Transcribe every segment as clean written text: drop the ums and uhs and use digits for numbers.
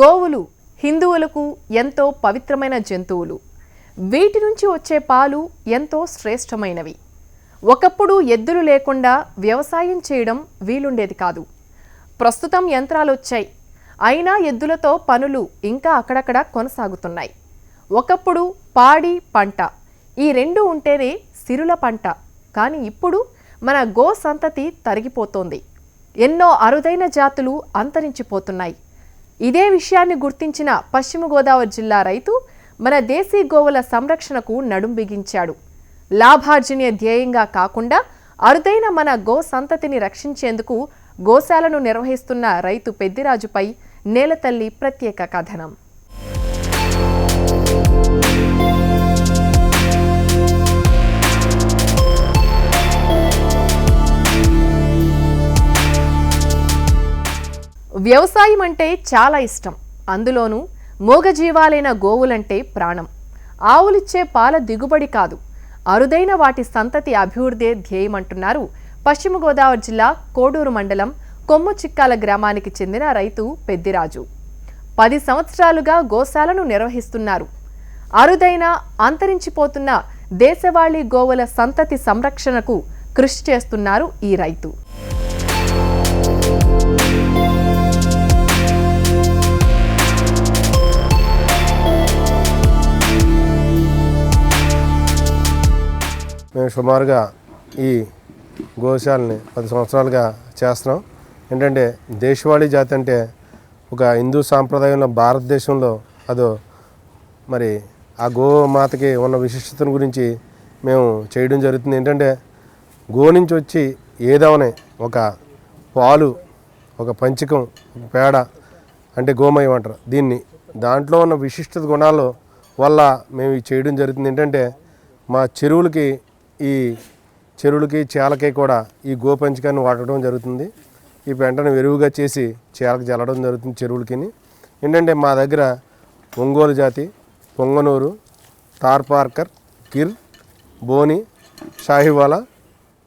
గోవులు హిందువులకు ఎంతో పవిత్రమైన జంతువులు. వీటి నుంచి వచ్చే పాలు ఎంతో శ్రేష్టమైనవి. ఒకప్పుడు ఎద్దులు లేకుండా వ్యవసాయం చేయడం వీలుండేది కాదు. ప్రస్తుతం యంత్రాలు వచ్చాయి. అయినా ఎద్దులతో పనులు ఇంకా అక్కడక్కడ కొనసాగుతున్నాయి. ఒకప్పుడు పాడి పంట ఈ రెండు ఉంటేనే సిరుల పంట. కానీ ఇప్పుడు మన గో సంతతి తరిగిపోతోంది. ఎన్నో అరుదైన జాతులు అంతరించిపోతున్నాయి. ఇదే విషయాన్ని గుర్తించిన పశ్చిమ గోదావరి జిల్లా రైతు మన దేశీ గోవుల సంరక్షణకు నడుం బిగించాడు. లాభార్జనే ధ్యేయంగా కాకుండా అరుదైన మన గో సంతతిని రక్షించేందుకు గోశాలను నిర్వహిస్తున్న రైతు పెద్దిరాజుపై నేలతల్లి ప్రత్యేక కథనం. వ్యవసాయం అంటే చాలా ఇష్టం. అందులోనూ మూగజీవాలైన గోవులంటే ప్రాణం. ఆవులిచ్చే పాల దిగుబడి కాదు, అరుదైన వాటి సంతతి అభివృద్ధే ధ్యేయమంటున్నారు పశ్చిమ గోదావరి జిల్లా కోడూరు మండలం కొమ్ముచిక్కాల గ్రామానికి చెందిన రైతు పెద్దిరాజు. 10 సంవత్సరాలుగా గోశాలను నిర్వహిస్తున్నారు. అరుదైన అంతరించిపోతున్న దేశవాళీ గోవుల సంతతి సంరక్షణకు కృషి చేస్తున్నారు ఈ రైతు. మేము సుమారుగా ఈ గోశాలని 10 సంవత్సరాలుగా చేస్తున్నాం. ఏంటంటే దేశవాళీ జాతి అంటే ఒక హిందూ సాంప్రదాయంలో భారతదేశంలో అదో మరి ఆ గోమాతకి ఉన్న విశిష్టతను గురించి మేము చేయడం జరుగుతుంది. ఏంటంటే గో నుంచి వచ్చి ఏదవనే ఒక పాలు, ఒక పంచకం, ఒక పేడ అంటే గోమయం అంటారు దీన్ని. దాంట్లో ఉన్న విశిష్టత గుణాల వల్ల మేము ఇది చేయడం జరుగుతుంది. ఏంటంటే మా చెరువులకి చేలకి కూడా ఈ గోపంచకాన్ని వాడటం జరుగుతుంది. ఈ పెంటను ఎరువుగా చేసి చేలకు జల్లడం జరుగుతుంది చెరువులకి. ఏంటంటే మా దగ్గర ఒంగోలు జాతి, పొంగనూరు, తార్పార్కర్, గిర్, బోని, షాహివాలా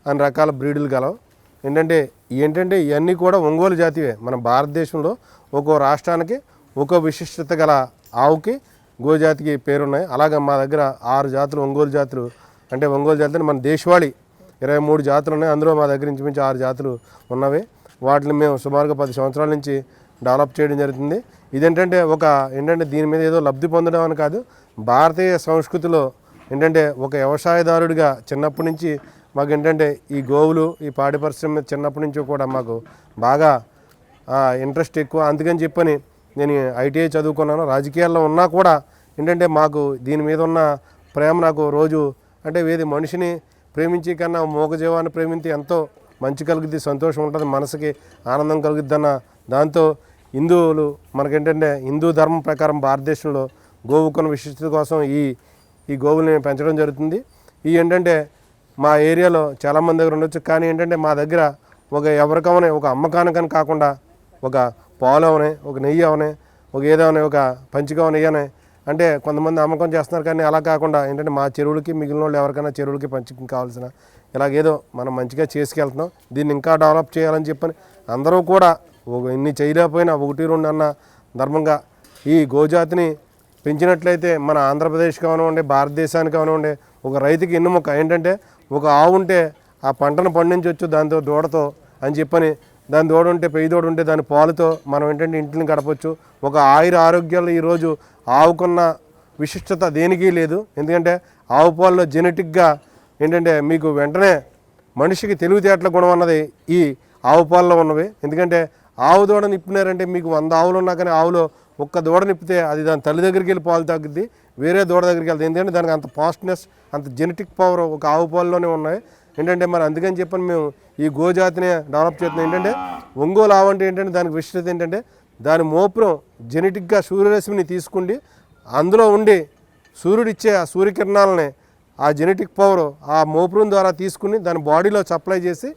అనే రకాల బ్రీడులు గలవు. ఏంటంటే ఇవన్నీ కూడా ఒంగోలు జాతివే. మన భారతదేశంలో ఒక్కో రాష్ట్రానికి ఒక్కో విశిష్టత గల ఆవుకి గోజాతికి పేరున్నాయి. అలాగే మా దగ్గర 6 జాతులు ఒంగోలు జాతులు. అంటే ఒంగోలు జాతులు మన దేశవాళీ 23 జాతులు ఉన్నాయి. అందులో మా దగ్గర నుంచి 6 జాతులు ఉన్నవి. వాటిని మేము సుమారుగా 10 సంవత్సరాల నుంచి డెవలప్ చేయడం జరుగుతుంది. ఇదేంటంటే దీని మీద ఏదో లబ్ధి పొందడం అని కాదు, భారతీయ సంస్కృతిలో ఒక వ్యవసాయదారుడిగా చిన్నప్పటి నుంచి మాకు ఈ గోవులు, ఈ పాడి పరిశ్రమ మీద చిన్నప్పటి నుంచి కూడా మాకు బాగా ఇంట్రెస్ట్ ఎక్కువ. అందుకని చెప్పని నేను ITI చదువుకున్నాను. రాజకీయాల్లో ఉన్నా కూడా మాకు దీని మీద ఉన్న ప్రేమ నాకు రోజు ఏది మనిషిని ప్రేమించి కన్నా మూగజీవాన్ని ప్రేమించి ఎంతో మంచి కలుగుద్ది, సంతోషం ఉంటుంది, మనసుకి ఆనందం కలుగుద్ది అన్న దాంతో హిందువులు హిందూ ధర్మం ప్రకారం భారతదేశంలో గోవుకున్న విశిష్టత కోసం ఈ గోవుల్ని పెంచడం జరుగుతుంది. మా ఏరియాలో చాలామంది దగ్గర ఉండొచ్చు. కానీ మా దగ్గర ఎవరికవనే ఒక అమ్మకానికని కాకుండా ఒక పాలు అవనే, ఒక నెయ్యి అవనే, ఒక ఏదవనే, ఒక పంచిక నెయ్యనే కొంతమంది అమ్మకం చేస్తున్నారు. కానీ అలా కాకుండా మా చెరువులకి మిగిలిన వాళ్ళు ఎవరికైనా చెరువులకి పంచకం కావాల్సిన ఇలాగేదో మనం మంచిగా చేసుకెళ్తున్నాం. దీన్ని ఇంకా డెవలప్ చేయాలని చెప్పని అందరూ కూడా ఇన్ని చేయలేకపోయినా 1-2 అన్న ధర్మంగా ఈ గోజాతిని పెంచినట్లయితే మన ఆంధ్రప్రదేశ్ కానివ్వండి, భారతదేశానికి కానివ్వండి, ఒక రైతుకి ఎన్నుముక ఒక ఆవు ఉంటే ఆ పంటను పండించవచ్చు దాంతో దూడతో అని చెప్పని. దాని దూడ ఉంటే, పెయ్యి దూడ ఉంటే దాని పాలుతో మనం ఇంటిని గడపచ్చు. ఒక ఆరోగ్యాలు ఈరోజు ఆవుకున్న విశిష్టత దేనికి లేదు. ఎందుకంటే ఆవు పాలలో జెనెటిక్గా మీకు వెంటనే మనిషికి తెలివితేటల గుణం అన్నది ఈ ఆవు పాలలో ఉన్నవి. ఎందుకంటే ఆవు దూడ నిప్పినారంటే మీకు 100 ఆవులు ఉన్నా కానీ ఆవులో ఒక్క దూడ నిప్పితే అది దాని తల్లి దగ్గరికి వెళ్ళి పాలు తగ్గుద్ది, వేరే దూడ దగ్గరికి వెళ్తుంది. ఎందుకంటే దానికి అంత ఫాస్ట్నెస్, అంత జెనెటిక్ పవర్ ఒక ఆవు పాలలోనే ఉన్నాయి. మరి అందుకని చెప్పని మేము ఈ గోజాతిని డెవలప్ చేస్తున్నాం. ఒంగోలు ఆవు అంటే దానికి విశిష్టత దాని మోపురం జెనెటిక్గా సూర్యరశ్మిని తీసుకుండి అందులో ఉండి సూర్యుడిచ్చే ఆ సూర్యకిరణాలని ఆ జెనెటిక్ పవర్ ఆ మోపురం ద్వారా తీసుకుని దాని బాడీలో సప్లై చేసి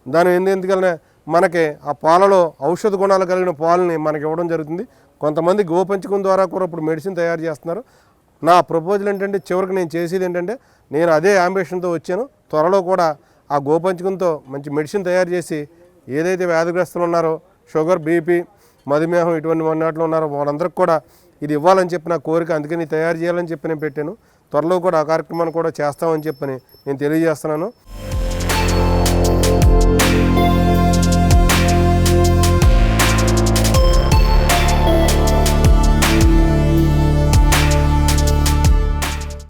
దాని ఎందుకనే మనకి ఆ పాలలో ఔషధ గుణాలు కలిగిన పాలని మనకి ఇవ్వడం జరుగుతుంది. కొంతమంది గోపంచకం ద్వారా కూడా ఇప్పుడు మెడిసిన్ తయారు చేస్తున్నారు. నా ప్రపోజల్ చివరికి నేను చేసేది నేను అదే అంబిషన్తో వచ్చాను. త్వరలో కూడా ఆ గోపంచకంతో మంచి మెడిసిన్ తయారు చేసి ఏదైతే వ్యాధిగ్రస్తులు ఉన్నారో షుగర్, BP, మధుమేహం ఇటువంటి వాటిలో ఉన్నారో వాళ్ళందరికీ కూడా ఇది ఇవ్వాలని చెప్పి నా కోరిక, అందుకని తయారు చేయాలని చెప్పి నేను పెట్టాను. త్వరలో కూడా ఆ కార్యక్రమాన్ని కూడా చేస్తామని చెప్పని నేను తెలియజేస్తున్నాను.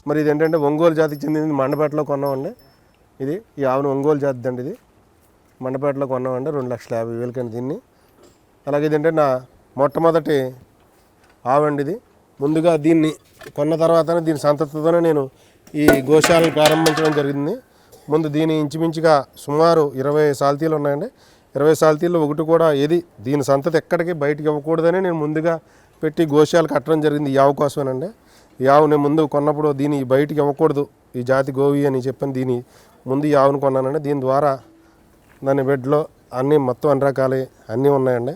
మరి ఇది ఏంటంటే ఒంగోలు జాతికి చెందింది, మండపేటలో కొన్నామండి. ఇది ఈ ఆవును ఒంగోలు జాతి అండి. ఇది మండపేటలో కొన్నామండి 2,50,000 దీన్ని. అలాగే ఇదంటే నా మొట్టమొదటి ఆవండి. ఇది ముందుగా దీన్ని కొన్న తర్వాతనే దీని సంతతితోనే నేను ఈ గోశాలను ప్రారంభించడం జరిగింది. ముందు దీని ఇంచుమించుగా సుమారు 20 సాల్తీలు ఉన్నాయండి. 20 సాల్తీల్లో ఒకటి కూడా ఏది దీని సంతతి ఎక్కడికి బయటికి ఇవ్వకూడదని నేను ముందుగా పెట్టి గోశాలు కట్టడం జరిగింది. ఈ ఆవు కోసమేనండి. ఈ ఆవు నేను ముందు కొన్నప్పుడు దీన్ని బయటికి ఇవ్వకూడదు, ఈ జాతి గోవి అని చెప్పని దీని ముందు ఈ ఆవును కొన్నానండి. దీని ద్వారా దాని బెడ్లో అన్నీ మొత్తం అన్ని రకాలు అన్నీ ఉన్నాయండి.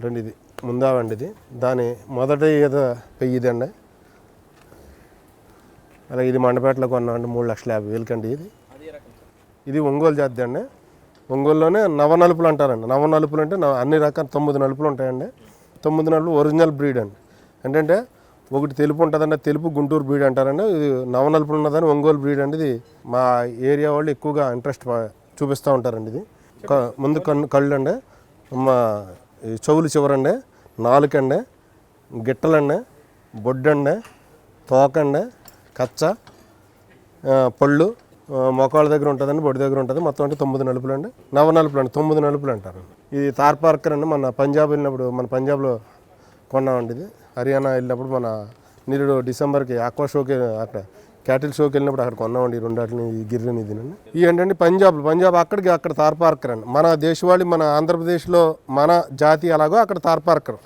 రండి, ఇది ముందావండి. ఇది దాని మొదటి ఏదో పెయ్యిది అండి. అలాగే ఇది మండపేటలో కొన్నామండి 3,50,000 అండి. ఇది ఒంగోలు జాతి అండి. ఒంగోలులోనే నవనలుపులు అంటారండి. నవనలుపులు అంటే అన్ని రకాల 9 నలుపులు ఉంటాయండి. 9 నలుపులు ఒరిజినల్ బ్రీడ్ అండి. ఏంటంటే ఒకటి తెలుపు ఉంటుందండి, తెలుపు గుంటూరు బ్రీడ్ అంటారండి. ఇది నవనలుపులు ఉన్నదని ఒంగోలు బ్రీడ్ అండి. ఇది మా ఏరియా వాళ్ళు ఎక్కువగా ఇంట్రెస్ట్ చూపిస్తూ ఉంటారండి. ఇది ముందు కళ్ళు అండి, మా చెవులు చివరండి, నాలుకండి, గిట్టలండి, బొడ్డండి, తోకండి, కచ్చ, పళ్ళు మొక్కల దగ్గర ఉంటుందండి, బొడ్డు దగ్గర ఉంటుంది. మొత్తం అంటే 9 నలుపులు అండి. నవనలుపులు అండి, 9 నలుపులు అంటారు. ఇది తార్పార్కర్ అండి. మన పంజాబ్ వెళ్ళినప్పుడు మన పంజాబ్లో కొన్నామండి. ఇది హర్యానా వెళ్ళినప్పుడు మన నిరుడు డిసెంబర్కి ఆక్వా షోకి అక్కడ క్యాటిల్ షోకి వెళ్ళినప్పుడు అక్కడ కొన్నామండి. 2 వాటిని ఈ గిర్రెని ఇదినండి. ఈ ఏంటంటే పంజాబ్ అక్కడికి అక్కడ తార్పార్కర్ అండి. మన దేశవాళి మన ఆంధ్రప్రదేశ్లో మన జాతి అలాగో అక్కడ తార్పార్కర్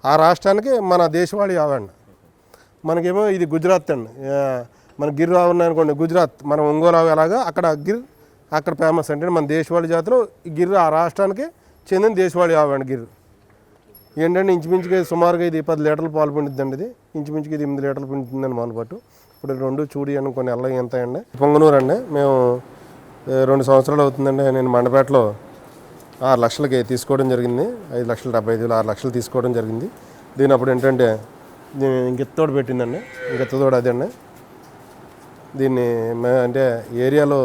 ఆ రాష్ట్రానికి మన దేశవాళి ఆవండి. మనకేమో ఇది గుజరాత్ అండి. మన గిర్ ఆవు ఉన్నాయనుకోండి గుజరాత్, మన ఒంగోలు ఆవు ఎలాగా అక్కడ గిర్ అక్కడ ఫేమస్ అంటే మన దేశవాళి జాతిలో గిర్ ఆ రాష్ట్రానికి చెందిన దేశవాళి ఆవు అండి గిర్. ఏంటంటే ఇంచుమించుగా సుమారుగా ఇది 10 లీటర్లు పాలు పిండుద్దండి. ఇది ఇంచుమించుగా ఇది 8 లీటర్లు పిండుతుందండి మానపాటు. ఇప్పుడు 2 చూడి అని కొన్ని ఎల్ల ఎంత అండి. పొంగనూరు అండి. మేము 2 సంవత్సరాలు అవుతుందండి. నేను మండపేటలో 6 లక్షలకి తీసుకోవడం జరిగింది. 5,70,000 6 లక్షలు తీసుకోవడం జరిగింది. దీని అప్పుడు ఏంటంటే ఇంకెత్తోడు పెట్టిందండి. ఇంకెత్తతోడు అదే అండి. దీన్ని అంటే ఏరియాలో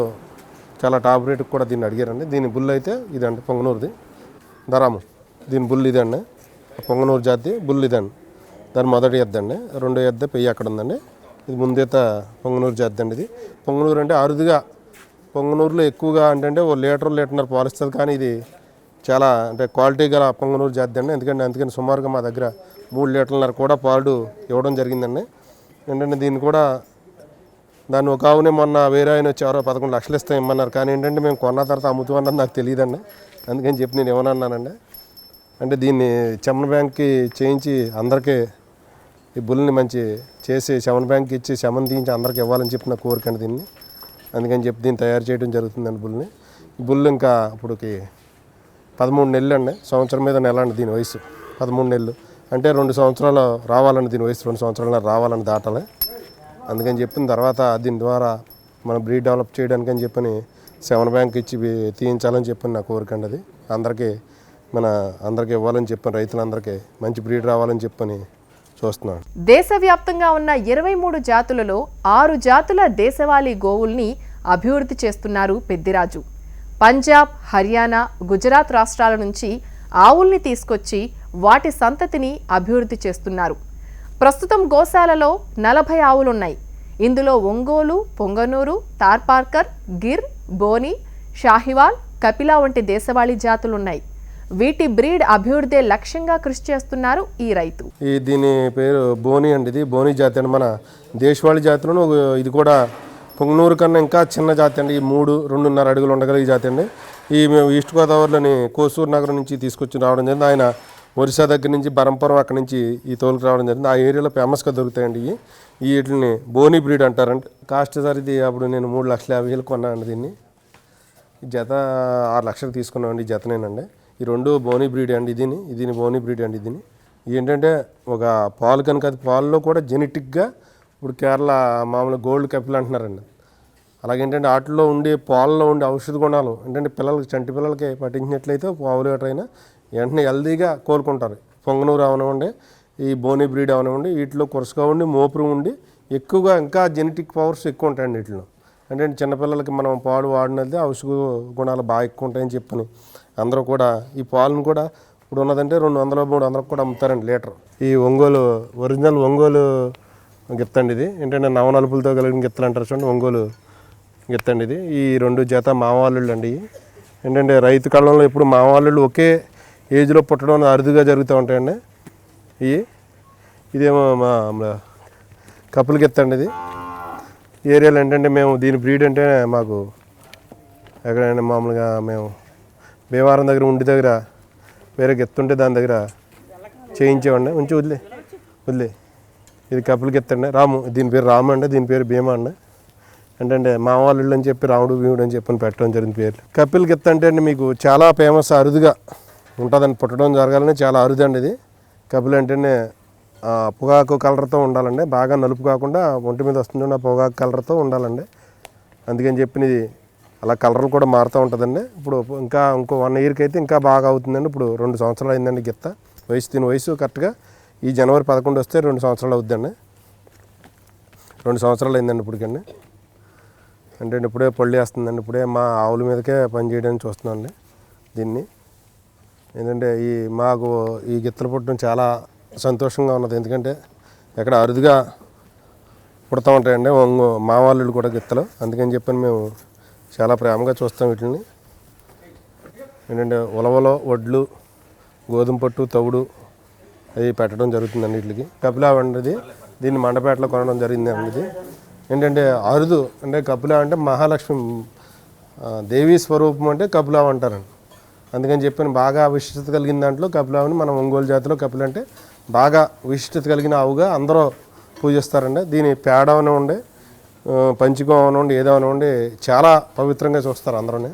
చాలా టాప్ రేటుకి కూడా దీన్ని అడిగారండి. దీని బుల్ అయితే ఇదండి పొంగనూరుది దరాము. దీని బుల్ ఇదండి, పొంగనూరు జాతి బుల్ ఇదండి. దాని మొదటి ఎద్దండి. 2వ ఎద్ద పెయ్యి అక్కడ ఉందండి. ఇది ముందేత పొంగనూరు జాతి అండి. ఇది పొంగనూరు అంటే అరుదుగా పొంగనూరులో ఎక్కువగా అంటే 1 లీటర్న్నర పాలు ఇస్తుంది. కానీ ఇది చాలా అంటే క్వాలిటీ గల పొంగనూరు జాతి అండి. అందుకని సుమారుగా మా దగ్గర 3 లీటర్న్నర కూడా పాలు ఇవ్వడం జరిగిందండి. ఏంటంటే దీన్ని కూడా దాన్ని ఒక ఆవునే మొన్న వేరే ఆయన వచ్చారో 11 లక్షలు ఇస్తాం ఇమ్మన్నారు. కానీ ఏంటంటే మేము కొన్న తర్వాత అమ్ముతామన్నది నాకు తెలియదండి. అందుకని చెప్పి నేను ఏమన్నానండి అంటే దీన్ని చమన్ బ్యాంక్కి చేయించి అందరికీ ఈ బుల్ని మంచి చేసి చమన్ బ్యాంక్కి ఇచ్చి చమన్ తీయించి అందరికి ఇవ్వాలని చెప్పి నా కోరికండి దీన్ని. అందుకని చెప్పి దీన్ని తయారు చేయడం జరుగుతుందండి బుల్ని. ఈ బుల్ ఇంకా ఇప్పుడుకి 13 నెలలు అండి. సంవత్సరం మీద నెల అండి దీని వయసు. 13 నెలలు అంటే 2 సంవత్సరాలు రావాలండి దీని వయసు. 2 సంవత్సరాలు రావాలని దాటాలి. అందుకని చెప్పిన తర్వాత దీని ద్వారా మనం బ్రీడ్ డెవలప్ చేయడానికి అని చెప్పని చమన్ బ్యాంక్ ఇచ్చి తీయించాలని చెప్పని నా కోరికండి. అది అందరికీ ఇవ్వాలని చెప్పని రైతులందరికీ మంచి బ్రీడ్ రావాలని చెప్పని చూస్తున్నాను. దేశవ్యాప్తంగా ఉన్న 23 జాతులలో 6 జాతుల దేశవాళీ గోవుల్ని అభివృద్ధి చేస్తున్నారు పెద్దిరాజు. పంజాబ్, హర్యానా, గుజరాత్ రాష్ట్రాల నుంచి ఆవుల్ని తీసుకొచ్చి వాటి సంతతిని అభివృద్ధి చేస్తున్నారు. ప్రస్తుతం గోశాలలో 40 ఆవులున్నాయి. ఇందులో ఒంగోలు, పొంగనూరు, తార్పార్కర్, గిర్, బోని, షాహివాల్, కపిలా వంటి దేశవాళీ జాతులున్నాయి. వీటి బ్రీడ్ అభివృద్ధి లక్ష్యంగా కృషి చేస్తున్నారు ఈ రైతు. దీని పేరు బోని అండి. ఇది బోని జాతి అండి. మన దేశవాళీ జాతిలోనూ ఇది కూడా పొంగనూరు కన్నా ఇంకా చిన్న జాతి అండి. ఈ 2.5 అడుగులు ఉండగలిగే జాతి అండి. ఈ మేము ఈస్ట్ గోదావరిలోని కోసూరు నగరం నుంచి తీసుకొచ్చి రావడం జరిగింది. ఆయన ఒరిస్సా దగ్గర నుంచి బరంపురం అక్కడి నుంచి ఈ తోలుకు రావడం జరిగింది. ఆ ఏరియాలో ఫేమస్గా దొరుకుతాయండి. వీటిని బోని బ్రీడ్ అంటారండి. కాస్ట్ సార్ ఇది అప్పుడు నేను 3,50,000 కొన్నానండి. దీన్ని జత 6 లక్షలు తీసుకున్నామండి. ఈ జతనేనండి. ఈ 2 బోని బ్రీడ్ అండి. ఇది బోని బ్రీడ్ అండి. దీన్ని ఏంటంటే ఒక పాలు కనుక అది పాలలో కూడా జెనెటిక్గా ఇప్పుడు కేరళ మామూలు గోల్డ్ కపిల్ అంటున్నారండి. అలాగేంటంటే వాటిలో ఉండే పాలలో ఉండే ఔషధ గుణాలు ఏంటంటే పిల్లలకి చంటి పిల్లలకి పట్టించినట్లయితే పావు లీటర్ అయినా వెంటనే హెల్దీగా కోలుకుంటారు. పొంగనూరు అవనివ్వండి, ఈ బోనీ బ్రీడ్ అవనివ్వండి, వీటిలో కొరసగా ఉండి మోపురు ఉండి ఎక్కువగా ఇంకా జెనెటిక్ పవర్స్ ఎక్కువ ఉంటాయండి వీటిలో. అంటే చిన్నపిల్లలకి మనం పాలు వాడినది ఔషధ గుణాలు బాగా ఎక్కువ ఉంటాయని చెప్పని అందరూ కూడా ఈ పాలను కూడా ఇప్పుడు ఉన్నదంటే 200 300 కూడా అమ్ముతారండి లీటర్. ఈ ఒంగోలు ఒరిజినల్ ఒంగోలు గిత్తండి ఇది. ఏంటంటే నవనలుపులతో కలిగిన గిత్తలు అంటారు చూడండి, ఒంగోలు గిత్తండి ఇది. ఈ 2 జత మామవాళ్ళు అండి. ఏంటంటే రైతు కాలంలో ఇప్పుడు మామవాళ్ళు ఒకే ఏజ్లో పుట్టడం అరుదుగా జరుగుతూ ఉంటాయండి. ఇదేమో మా కప్పులు గిత్తండి ఇది. ఏరియాలో ఏంటంటే మేము దీని బ్రీడ్ అంటే మాకు ఎక్కడైనా మామూలుగా మేము భీమవరం దగ్గర ఉండి దగ్గర వేరే గెత్తుంటే దాని దగ్గర చేయించేవండి. ఉంచి వదిలే ఇది కప్పులు గెత్తండి. రాము, దీని పేరు రాము అండి, దీని పేరు భీమా అండి. ఏంటంటే మా వాళ్ళు అని చెప్పి రాముడు భీముడు అని చెప్పని పెట్టడం జరిగింది పేర్లు. కపిల్ గిత్త అంటే అండి మీకు చాలా ఫేమస్, అరుదుగా ఉంటుందండి, పుట్టడం జరగాలని చాలా అరుదండి ఇది. కపిల్ అంటేనే పొగాకు కలర్తో ఉండాలండి, బాగా నలుపు కాకుండా ఒంటి మీద వస్తుంది పొగాకు కలర్తో ఉండాలండి. అందుకని చెప్పి ఇది అలా కలర్లు కూడా మారుతూ ఉంటుందండి. ఇప్పుడు ఇంకో 1 ఇయర్కి అయితే ఇంకా బాగా అవుతుందండి. ఇప్పుడు 2 సంవత్సరాలు అయిందండి గిత్త. దీని వయసు కరెక్ట్గా ఈ జనవరి 11 వస్తే 2 సంవత్సరాలు అవుతుందండి. 2 సంవత్సరాలు అయిందండి ఇప్పటికండి. అంటే ఇప్పుడే పళ్ళు వేస్తుందండి. ఇప్పుడే మా ఆవుల మీదకే పని చేయడానికి చూస్తున్నాండి దీన్ని. ఏంటంటే మాకు ఈ గిత్తలు పుట్టడం చాలా సంతోషంగా ఉన్నది. ఎందుకంటే ఎక్కడ అరుదుగా పుడతా ఉంటాయండి మా వాళ్ళు కూడా గిత్తలు. అందుకని చెప్పని మేము చాలా ప్రేమగా చూస్తాం వీటిని. ఏంటంటే ఉలవలో వడ్లు, గోధుమ పట్టు, తవుడు అవి పెట్టడం జరుగుతుందండి వీటికి. కపిలా వండిది దీన్ని మండపేటలో కొనడం జరిగిందండి. ఇది ఏంటంటే అరుదు, అంటే కపిలా అంటే మహాలక్ష్మి దేవీ స్వరూపం అంటే కపిలా అంటారండి. అందుకని చెప్పిన బాగా విశిష్టత కలిగిన దాంట్లో కపిలావని మనం ఒంగోలు జాతిలో కపిల అంటే బాగా విశిష్టత కలిగిన ఆవుగా అందరూ పూజిస్తారండి. దీని పేడ అవనివ్వండి, పంచకం అవనివ్వండి, ఏదో అవనివ్వండి చాలా పవిత్రంగా చూస్తారు అందరూ.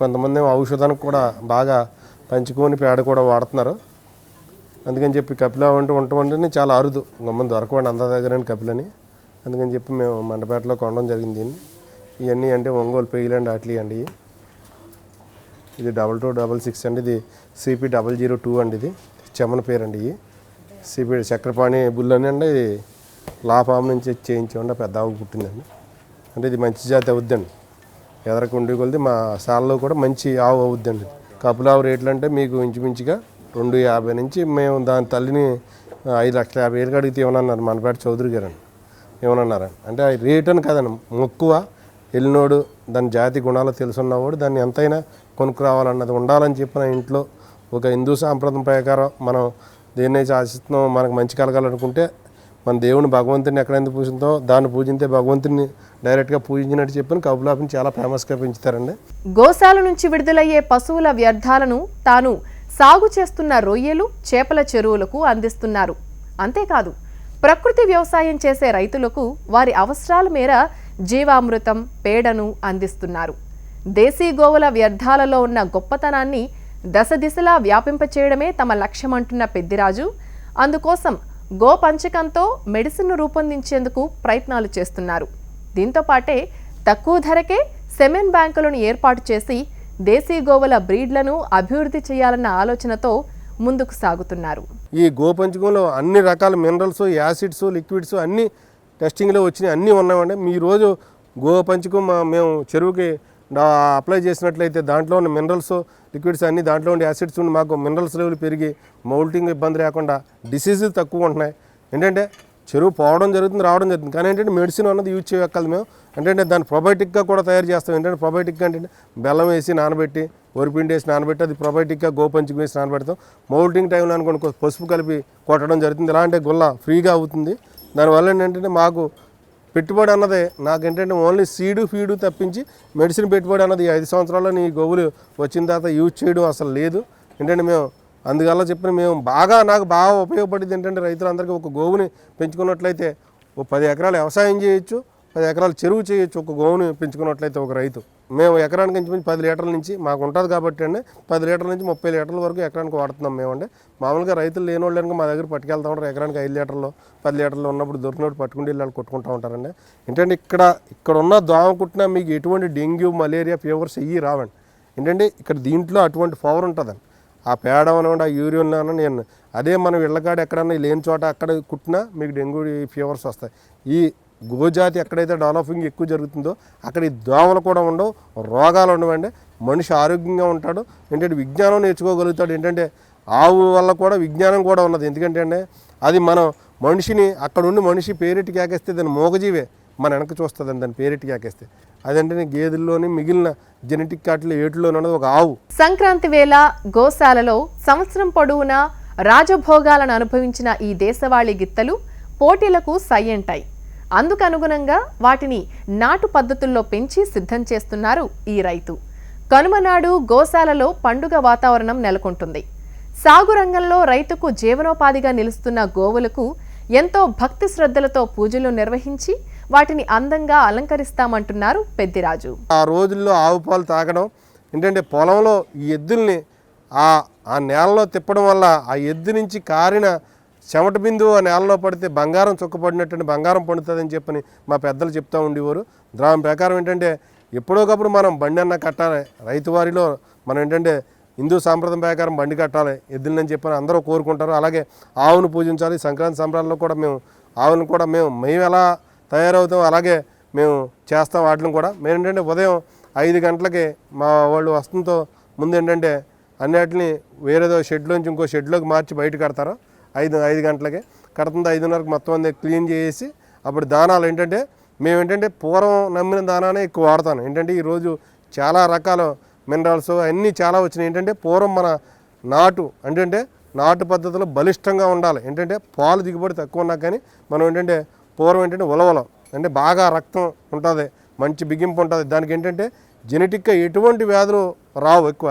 కొంతమంది ఔషధానికి కూడా బాగా పంచుకొని పేడ కూడా వాడుతున్నారు. అందుకని చెప్పి కపిల వంటని చాలా అరుదు, గమ్మని దొరకవండి అందరి దగ్గర కపిలని. అందుకని చెప్పి మేము మండపేటలో కొనడం జరిగింది దీన్ని. ఇవన్నీ అంటే ఒంగోలు పెయిల్ అండి అట్లీ అండి. ఇది 2266 అండి, ఇది CP 002 అండి. ఇది చెమన పేరు అండి. CP చక్రపాణి బుల్లని అండి. ఇది లాఫామ్ నుంచి చేయించామండి, పెద్ద ఆవు పుట్టిందండి. అంటే ఇది మంచి జాతి అవుద్దండి. ఎదరకు ఉండే కొలిది మా సాలలో కూడా మంచి ఆవు అవుద్దండి. కపులావు రేట్లు అంటే మీకు ఇంచుమించుగా 250 నుంచి మేము దాని తల్లిని 5,50,000 అడిగితే ఏమన్నారు మనపేట చౌదరి గారండి. ఏమన్నారండి అంటే రేట్ అని కాదండి, మక్కువ వెళ్ళినోడు దాని జాతి గుణాలు తెలుసున్నవాడు దాన్ని ఎంతైనా కొనుక్కు రావాలన్నది ఉండాలని చెప్పిన ఇంట్లో ఒక హిందూ సాంప్రదాయం ప్రకారం మనం దేన్నైతే ఆశిస్తున్నాం మనకు మంచి కలగాలనుకుంటే మన దేవుని భగవంతుని ఎక్కడైతే పూజిందో దాన్ని పూజించే భగవంతుని డైరెక్ట్గా పూజించినట్టు చెప్పిన కపులాపిని చాలా ఫేమస్గా పెంచుతారండి. గోశాల నుంచి విడుదలయ్యే పశువుల వ్యర్థాలను తాను సాగు చేస్తున్న రొయ్యలు, చేపల చెరువులకు అందిస్తున్నారు. అంతేకాదు ప్రకృతి వ్యవసాయం చేసే రైతులకు వారి అవసరాల మేర జీవామృతం, పేడను అందిస్తున్నారు. దేశీ గోవుల వ్యర్థాలలో ఉన్న గొప్పతనాన్ని దశ దిశలా వ్యాపింపచేయడమే తమ లక్ష్యమంటున్న పెద్దిరాజు అందుకోసం గోపంచకంతో మెడిసిన్ను రూపొందించేందుకు ప్రయత్నాలు చేస్తున్నారు. దీంతో పాటే తక్కువ ధరకే సెమెన్ బ్యాంకులను ఏర్పాటు చేసి దేశీ గోవుల బ్రీడ్లను అభివృద్ధి చేయాలన్న ఆలోచనతో ముందుకు సాగుతున్నారు. ఈ గోపంచకంలో అన్ని రకాల మినరల్స్, యాసిడ్స్, లిక్విడ్స్ అన్ని టెస్టింగ్లో వచ్చినాయి, అన్నీ ఉన్నాయండి. మీ రోజు గోపంచకం మేము చెరువుకి అప్లై చేసినట్లయితే దాంట్లో ఉన్న మినరల్స్, లిక్విడ్స్ అన్నీ దాంట్లో ఉండే యాసిడ్స్ ఉండి మాకు మినరల్స్ లెవెల్ పెరిగి మౌల్టింగ్ ఇబ్బంది లేకుండా డిసీజెస్ తక్కువ ఉంటున్నాయి. ఏంటంటే చెరువు పోవడం జరుగుతుంది, రావడం జరుగుతుంది. కానీ ఏంటంటే మెడిసిన్ అన్నది యూజ్ చేయక్కర్లేదు మేము. అంటే దాన్ని ప్రొబయోటిక్గా కూడా తయారు చేస్తాం. ఏంటంటే ప్రొబయోటిక్ అంటే బెల్లం వేసి నానబెట్టి, వరిపిండి వేసి నానబెట్టి అది ప్రొబయోటిక్గా గోపంచకం వేసి నానబెడతాం. మౌల్టింగ్ టైంలో అనుకోండి పసుపు కలిపి కొట్టడం జరుగుతుంది. ఇలా అంటే గుల్ల ఫ్రీగా అవుతుంది. దానివల్ల ఏంటంటే మాకు పెట్టుబడి అన్నది నాకేంటంటే ఓన్లీ సీడు ఫీడు తప్పించి మెడిసిన్ పెట్టుబడి అన్నది 5 సంవత్సరాల్లో నీ గోవులు వచ్చిన తర్వాత యూజ్ చేయడం అసలు లేదు. ఏంటంటే మేము అందువల్ల చెప్పిన మేము నాకు బాగా ఉపయోగపడింది ఏంటంటే రైతులందరికీ ఒక గోవుని పెంచుకున్నట్లయితే 10 ఎకరాలు వ్యవసాయం చేయొచ్చు, 10 ఎకరాలు చెరువు చేయొచ్చు ఒక గోవుని పెంచుకున్నట్లయితే ఒక రైతు. మేము ఎకరానికి ఇంచుమించు 10 లీటర్ల నుంచి మాకు ఉంటుంది కాబట్టి అండి 10 లీటర్ల నుంచి 30 లీటర్ల వరకు ఎకరానికి వాడుతున్నాం మేమండి. మామూలుగా రైతులు లేని వాళ్ళని మా దగ్గర పట్టుకెళ్తా ఉంటారు. ఎకరానికి 5 లీటర్లు 10 లీటర్లు ఉన్నప్పుడు దొరికినప్పుడు పట్టుకుంటే వీళ్ళు కొట్టుకుంటూ ఉంటారండి. ఏంటంటే ఇక్కడ ఉన్న దోమ కుట్టినా మీకు ఎటువంటి డెంగ్యూ మలేరియా ఫీవర్స్ ఇవి రావండి. ఏంటంటే ఇక్కడ దీంట్లో అటువంటి పవర్ ఉంటుందండి. ఆ పేడ అనండి, ఆ యూరిన్ అనండి, నేను అదే మనం ఇళ్ళకాడ ఎక్కడన్నా లేని చోట అక్కడ కుట్టినా మీకు డెంగ్యూ ఫీవర్స్ వస్తాయి. ఈ గోజాతి ఎక్కడైతే డెవలపింగ్ ఎక్కువ జరుగుతుందో అక్కడ ఈ దోమలు కూడా ఉండవు, రోగాలు ఉండవండి, మనిషి ఆరోగ్యంగా ఉంటాడు. ఏంటంటే విజ్ఞానం నేర్చుకోగలుగుతాడు. ఏంటంటే ఆవు వల్ల కూడా విజ్ఞానం కూడా ఉన్నది. ఎందుకంటే అండి అది మనం మనిషిని అక్కడ ఉండి మనిషి పేరెట్టి కేకేస్తే దాన్ని మోగజీవే మన వెనక చూస్తుందని దాన్ని పేరెట్టి కేకేస్తే. అదంటే గేదెల్లోని మిగిలిన జెనెటిక్ వాటిలో ఏటిలో ఉన్నది ఒక ఆవు. సంక్రాంతి వేళ గోశాలలో సంవత్సరం పొడవునా రాజభోగాలను అనుభవించిన ఈ దేశవాళీ గిత్తలు పోటీలకు సయ్యంటాయి. అందుకు అనుగుణంగా వాటిని నాటు పద్ధతుల్లో పెంచి సిద్ధం చేస్తున్నారు ఈ రైతు. కనుమనాడు గోశాలలో పండుగ వాతావరణం నెలకొంటుంది. సాగు రంగంలో రైతుకు జీవనోపాధిగా నిలుస్తున్న గోవులకు ఎంతో భక్తి శ్రద్ధలతో పూజలు నిర్వహించి వాటిని అందంగా అలంకరిస్తామంటున్నారు పెద్దిరాజు. ఆ రోజుల్లో ఆవు పాలు తాగడం ఏంటంటే పొలంలో ఈ ఎద్దుల్ని ఆ నేలలో తిప్పడం వల్ల ఆ ఎద్దు నుంచి కారిన చెమట బిందువు ఆ నేలలో పడితే బంగారం చుక్కపడినట్టు బంగారం పండుతుందని చెప్పని మా పెద్దలు చెప్తూ ఉండేవారు. దాని ప్రకారం ఏంటంటే ఎప్పుడోకప్పుడు మనం బండి అన్న కట్టాలి. రైతు వారిలో మనం ఏంటంటే హిందూ సాంప్రదాయం ప్రకారం బండి కట్టాలి ఎద్దులని చెప్పని అందరూ కోరుకుంటారు. అలాగే ఆవును పూజించాలి. సంక్రాంతి సంబరాల్లో కూడా ఆవును కూడా మేము ఎలా తయారవుతాం అలాగే మేము చేస్తాం. వాటిని కూడా మేము ఏంటంటే ఉదయం 5 గంటలకి మా వాళ్ళు వస్తుంతో ముందు ఏంటంటే అన్నిటిని వేరేదో షెడ్లోంచి ఇంకో షెడ్లోకి మార్చి బయట కడతారు. 5 గంటలకి కడుతుంది. 5:30కి మొత్తం అంతా క్లీన్ చేసి అప్పుడు దానాలు ఏంటంటే మేమేంటంటే పూర్వం నమ్మిన దానానే ఎక్కువ వాడతాను. ఏంటంటే ఈరోజు చాలా రకాల మినరల్స్ అన్నీ చాలా వచ్చినాయి. ఏంటంటే పూర్వం మన నాటు పద్ధతిలో బలిష్టంగా ఉండాలి. ఏంటంటే పాలు దిగుబడి తక్కువ ఉన్నా కానీ మనం ఏంటంటే పూర్వం ఏంటంటే ఉలవలం అంటే బాగా రక్తం ఉంటుంది, మంచి బిగింపు ఉంటుంది. దానికి ఏంటంటే జెనెటిక్గా ఎటువంటి వ్యాధులు రావు ఎక్కువ.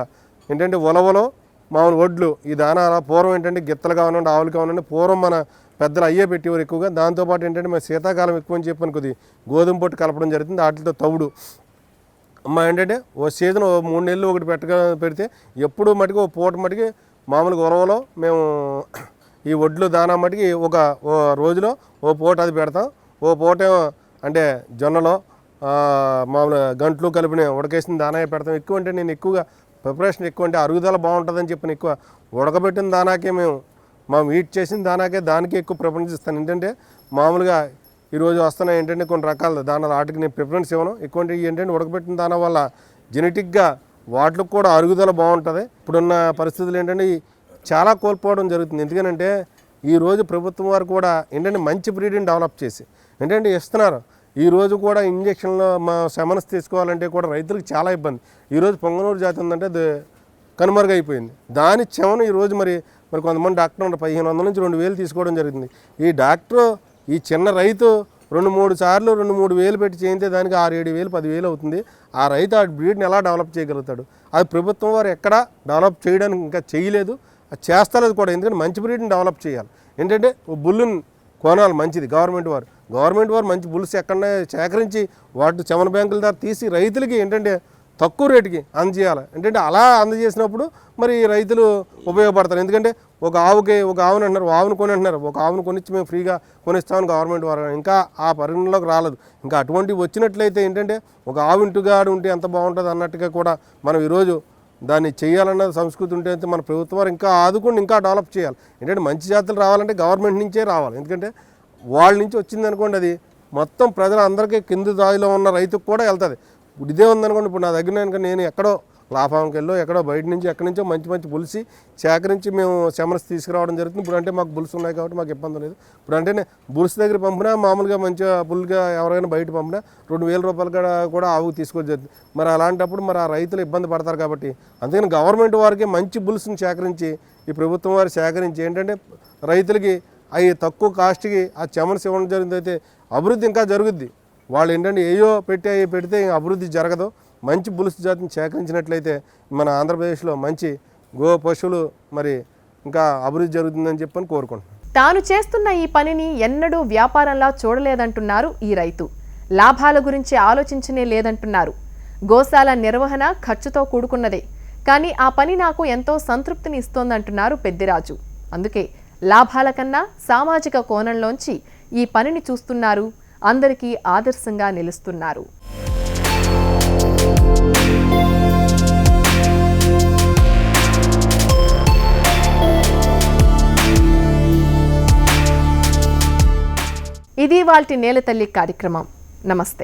ఏంటంటే ఉలవలో మామూలు వడ్లు ఈ దానాల పూర్వం ఏంటంటే గిత్తలు కావనండి, ఆవులు కావనండి పూర్వం మన పెద్దలు అయ్యే పెట్టేవారు ఎక్కువగా. దాంతోపాటు ఏంటంటే మన శీతాకాలం ఎక్కువ అని చెప్పని కొద్ది గోధుమ పొట్టు కలపడం జరుగుతుంది. వాటితో తవుడు ఏంటంటే ఓ సీజన్ 3 నెలలు ఒకటి పెడితే ఎప్పుడు మటుకు ఓ పూట మటుకి మామూలుగా ఉరవలో మేము ఈ వడ్లు దానా మటుకి ఓ రోజులో ఓ పూట అది పెడతాం. ఓ పూట అంటే జొన్నలో మామూలు గంట్లు కలిపిన ఉడకేసిన దానా పెడతాం. ఎక్కువ అంటే నేను ఎక్కువగా ప్రిపరేషన్ ఎక్కువ అంటే అరుగుదల బాగుంటుందని చెప్పిన ఎక్కువ ఉడకబెట్టిన దానాకే మేము వీట్ చేసిన దానికే ఎక్కువ ప్రిఫరెన్స్ ఇస్తాను. ఏంటంటే మామూలుగా ఈరోజు వస్తున్నాయి ఏంటంటే కొన్ని రకాల దానాలు వాటికి నేను ప్రిఫరెన్స్ ఇవ్వను. ఎక్కువ ఏంటంటే ఉడకబెట్టిన దానా వల్ల జెనెటిక్గా వాటికి కూడా అరుగుదల బాగుంటుంది. ఇప్పుడున్న పరిస్థితులు ఏంటంటే చాలా కోల్పోవడం జరుగుతుంది. ఎందుకంటే ఈరోజు ప్రభుత్వం వారు కూడా ఏంటంటే మంచి బ్రీడ్ని డెవలప్ చేసి ఏంటంటే ఇస్తున్నారు. ఈరోజు కూడా ఇంజక్షన్లో మా సెమన్స్ తీసుకోవాలంటే కూడా రైతులకు చాలా ఇబ్బంది. ఈరోజు పొంగనూరు జాతి ఉందంటే అది కనుమరుగైపోయింది. దాని చెమను ఈరోజు మరి కొంతమంది డాక్టర్ 1500 నుంచి 2000 తీసుకోవడం జరుగుతుంది. ఈ డాక్టర్ ఈ చిన్న రైతు 2-3 సార్లు 2-3 వేలు పెట్టి చేయితే దానికి 6-7 వేలు 10,000 అవుతుంది. ఆ రైతు ఆ బ్రీడ్ని ఎలా డెవలప్ చేయగలుగుతాడు? అది ప్రభుత్వం వారు ఎక్కడా డెవలప్ చేయడానికి ఇంకా చేయలేదు, అది చేస్తలేదు కూడా. ఎందుకంటే మంచి బ్రీడ్ని డెవలప్ చేయాలి. ఏంటంటే బుల్లుని కొనాలి మంచిది. గవర్నమెంట్ వారు మంచి బుల్స్ ఎక్కడనే సేకరించి వాటి చెమన బ్యాంకుల ద్వారా తీసి రైతులకి ఏంటంటే తక్కువ రేటుకి అందజేయాలి. ఏంటంటే అలా అందజేసినప్పుడు మరి రైతులు ఉపయోగపడతారు. ఎందుకంటే ఒక ఆవుని అంటున్నారు, ఆవును కొని అంటున్నారు. ఒక ఆవును కొనిచ్చి మేము ఫ్రీగా కొనిస్తామని గవర్నమెంట్ వారు ఇంకా ఆ పరిగణలోకి రాలేదు. ఇంకా అటువంటివి వచ్చినట్లయితే ఏంటంటే ఒక ఆవు ఇంటిగాడు ఉంటే ఎంత బాగుంటుంది అన్నట్టుగా కూడా మనం ఈరోజు దాన్ని చేయాలన్న సంస్కృతి ఉంటే మన ప్రభుత్వం వారు ఇంకా ఆదుకుని ఇంకా డెవలప్ చేయాలి. ఏంటంటే మంచి జాతులు రావాలంటే గవర్నమెంట్ నుంచే రావాలి. ఎందుకంటే వాళ్ళ నుంచి వచ్చింది అనుకోండి అది మొత్తం ప్రజలందరికీ కింద స్థాయిలో ఉన్న రైతుకు కూడా వెళ్తుంది. ఇప్పుడు ఇదే ఉందనుకోండి, ఇప్పుడు నా దగ్గర నేను ఎక్కడో లాభాంకి వెళ్ళో ఎక్కడో బయట నుంచి ఎక్కడి నుంచో మంచి బుల్సి సేకరించి మేము సెమన్స్ తీసుకురావడం జరుగుతుంది. ఇప్పుడు అంటే మాకు బుల్స్ ఉన్నాయి కాబట్టి మాకు ఇబ్బంది లేదు. ఇప్పుడు అంటే బుల్స్ దగ్గర పంపినా మామూలుగా మంచిగా బుల్గా ఎవరైనా బయట పంపినా 2,000 రూపాయలు కూడా ఆవుకు తీసుకోవచ్చు జరుగుతుంది. మరి అలాంటప్పుడు మరి ఆ రైతులు ఇబ్బంది పడతారు కాబట్టి అందుకని గవర్నమెంట్ వారికి మంచి బుల్స్ని సేకరించి ఈ ప్రభుత్వం వారు సేకరించి ఏంటంటే రైతులకి అవి తక్కువ కాస్ట్కి ఆ చెమన్స్ ఇవ్వడం జరిగింది. అయితే అభివృద్ధి ఇంకా జరుగుద్ది. వాళ్ళు ఏంటంటే పెడితే అభివృద్ధి జరగదు. మంచి బుల్స్ జాతిని సేకరించినట్లయితే మన ఆంధ్రప్రదేశ్లో మంచి పశువులు మరి ఇంకా అభివృద్ధి జరుగుతుందని చెప్పని కోరుకుంటున్నాను. తాను చేస్తున్న ఈ పనిని ఎన్నడూ వ్యాపారంలా చూడలేదంటున్నారు ఈ రైతు. లాభాల గురించి ఆలోచించనే లేదంటున్నారు. గోశాల నిర్వహణ ఖర్చుతో కూడుకున్నదే, కానీ ఆ పని నాకు ఎంతో సంతృప్తిని ఇస్తోందంటున్నారు పెద్దిరాజు. అందుకే లాభాల కన్నా సామాజిక కోణంలోంచి ఈ పనిని చూస్తున్నారు, అందరికీ ఆదర్శంగా నిలుస్తున్నారు. ఇది వాల్టి నేలతల్లి కార్యక్రమం. నమస్తే.